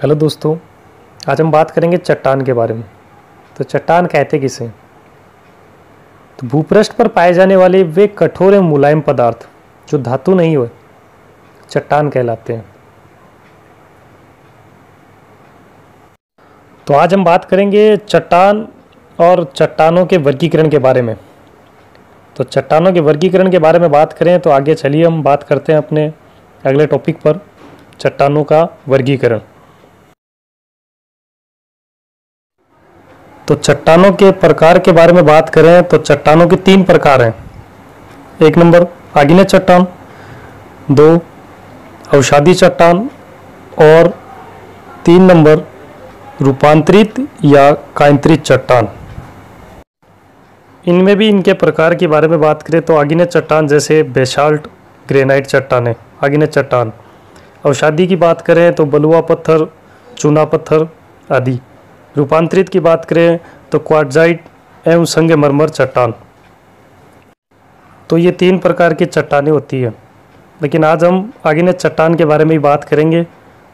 Hello दोस्तों। आज हम बात करेंगे चट्टान के बारे में। तो चट्टान कहते किसे? तो भूपृष्ठ पर पाए जाने वाले वे कठोर एवं मुलायम पदार्थ जो धातु नहीं हो चट्टान कहलाते हैं। तो आज हम बात करेंगे चट्टान और चट्टानों के वर्गीकरण के बारे में। तो चट्टानों के वर्गीकरण के बारे में बात करें तो आगे चलिए हम बात करते हैं अपने अगले टॉपिक पर, चट्टानों का वर्गीकरण। तो चट्टानों के प्रकार के बारे में बात करें तो चट्टानों के 3 प्रकार हैं। 1 नंबर आग्नेय चट्टान, 2 अवसादी चट्टान और 3 नंबर रूपांतरित या कायांतरित चट्टान। इनमें भी इनके प्रकार के बारे में बात करें तो आग्नेय चट्टान जैसे बेसाल्ट, ग्रेनाइट चट्टानें आग्नेय चट्टान। अवसादी की बात करें तो बलुआ पत्थर, चूना पत्थर आदि। रूपांतरित की बात करें तो क्वार्ट्जाइट एवं संगमरमर चट्टान। तो ये 3 प्रकार की चट्टानें होती हैं। लेकिन आज हम आग्नेय चट्टान के बारे में ही बात करेंगे।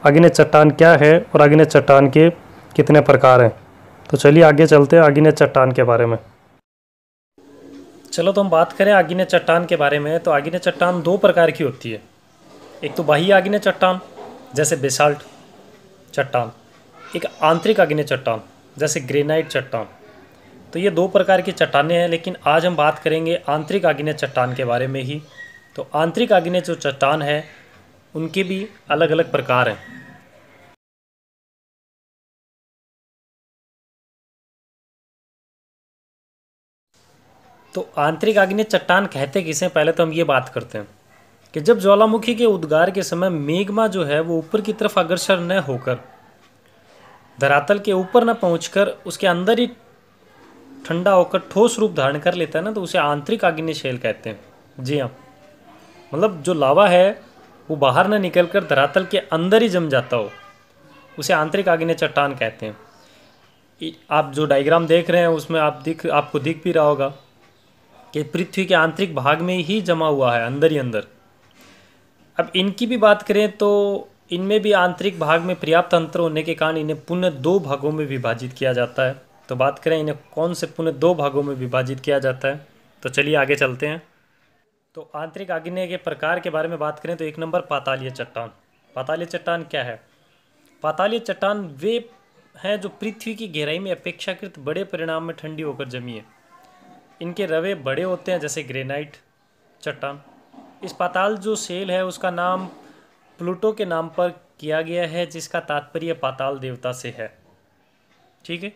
आग्नेय चट्टान क्या है और आग्नेय चट्टान के कितने प्रकार हैं। तो चलिए आगे चलते हैं आग्नेय चट्टान के बारे में। चलो तो हम बात करें आग्नेय चट्टान के बारे में। तो आग्नेय चट्टान 2 प्रकार की होती है। एक तो बाह्य आग्नेय चट्टान जैसे बेसाल्ट चट्टान, एक आंतरिक आग्नेय चट्टान जैसे ग्रेनाइट चट्टान। तो ये 2 प्रकार की चट्टानें हैं, लेकिन आज हम बात करेंगे आंतरिक आग्नेय चट्टान के बारे में ही। तो आंतरिक आग्नेय जो चट्टान है उनके भी अलग अलग प्रकार हैं। तो आंतरिक आग्नेय चट्टान कहते किसे, पहले तो हम ये बात करते हैं कि जब ज्वालामुखी के उद्गार के समय मेग्मा जो है वो ऊपर की तरफ अग्रसर न होकर धरातल के ऊपर न पहुंचकर उसके अंदर ही ठंडा होकर ठोस रूप धारण कर लेता है ना, तो उसे आंतरिक आग्नेय शेल कहते हैं। जी हाँ, मतलब जो लावा है वो बाहर न निकलकर धरातल के अंदर ही जम जाता हो, उसे आंतरिक आग्नेय चट्टान कहते हैं। आप जो डायग्राम देख रहे हैं उसमें आपको दिख भी रहा होगा कि पृथ्वी के आंतरिक भाग में ही जमा हुआ है, अंदर ही अंदर। अब इनकी भी बात करें तो इनमें भी आंतरिक भाग में पर्याप्त अंतर होने के कारण इन्हें पुनः 2 भागों में विभाजित किया जाता है। तो बात करें इन्हें कौन से पुनः 2 भागों में विभाजित किया जाता है, तो चलिए आगे चलते हैं। तो आंतरिक आग्नेय के प्रकार के बारे में बात करें तो 1 नंबर पातालीय चट्टान। पातालीय चट्टान क्या है? पातालीय चट्टान वे हैं जो पृथ्वी की गहराई में अपेक्षाकृत बड़े परिमाण में ठंडी होकर जमी है। इनके रवे बड़े होते हैं जैसे ग्रेनाइट चट्टान। इस पाताल जो शेल है उसका नाम प्लूटो के नाम पर किया गया है, जिसका तात्पर्य पाताल देवता से है। ठीक है।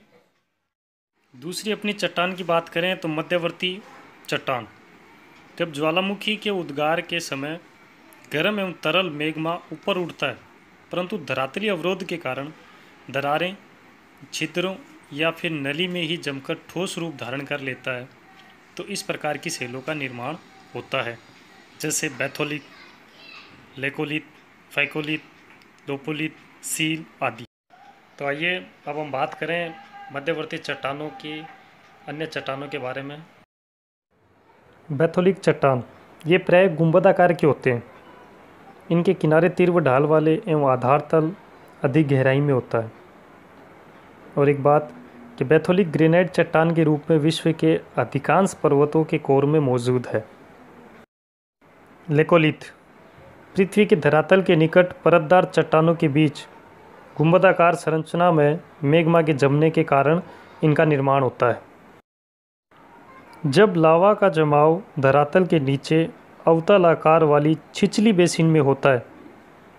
दूसरी अपनी चट्टान की बात करें तो मध्यवर्ती चट्टान। जब ज्वालामुखी के उद्गार के समय गर्म एवं तरल मेग्मा ऊपर उठता है, परंतु धरातलीय अवरोध के कारण दरारें, छिद्रों या फिर नली में ही जमकर ठोस रूप धारण कर लेता है, तो इस प्रकार की सेलों का निर्माण होता है, जैसे बैथोलिथ, लेकोलिथ, फाइकोलिथ, लोपोलिथ, सील आदि। तो आइए अब हम बात करें मध्यवर्ती चट्टानों की अन्य चट्टानों के बारे में। बैथोलिक चट्टान ये प्राय गुंबदाकार के होते हैं। इनके किनारे तीव्र ढाल वाले एवं आधार तल अधिक गहराई में होता है। और एक बात कि बैथोलिक ग्रेनाइट चट्टान के रूप में विश्व के अधिकांश पर्वतों के कोर में मौजूद है। लेकोलिथ पृथ्वी के धरातल के निकट परतदार चट्टानों के बीच गुंबदाकार संरचना में मेग्मा के जमने के कारण इनका निर्माण होता है। जब लावा का जमाव धरातल के नीचे अवतल आकार वाली छिछली बेसिन में होता है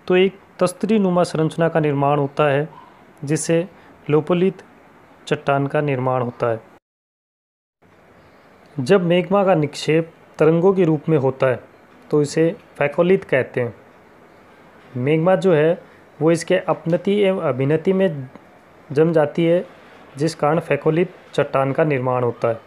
तो एक तस्तरी नुमा संरचना का निर्माण होता है, जिससे लोपोलिथ चट्टान का निर्माण होता है। जब मेग्मा का निक्षेप तरंगों के रूप में होता है तो इसे फैकोलिथ कहते हैं। मेग्मा जो है वो इसके अपनति एवं अभिनति में जम जाती है, जिस कारण फैकोलिथ चट्टान का निर्माण होता है।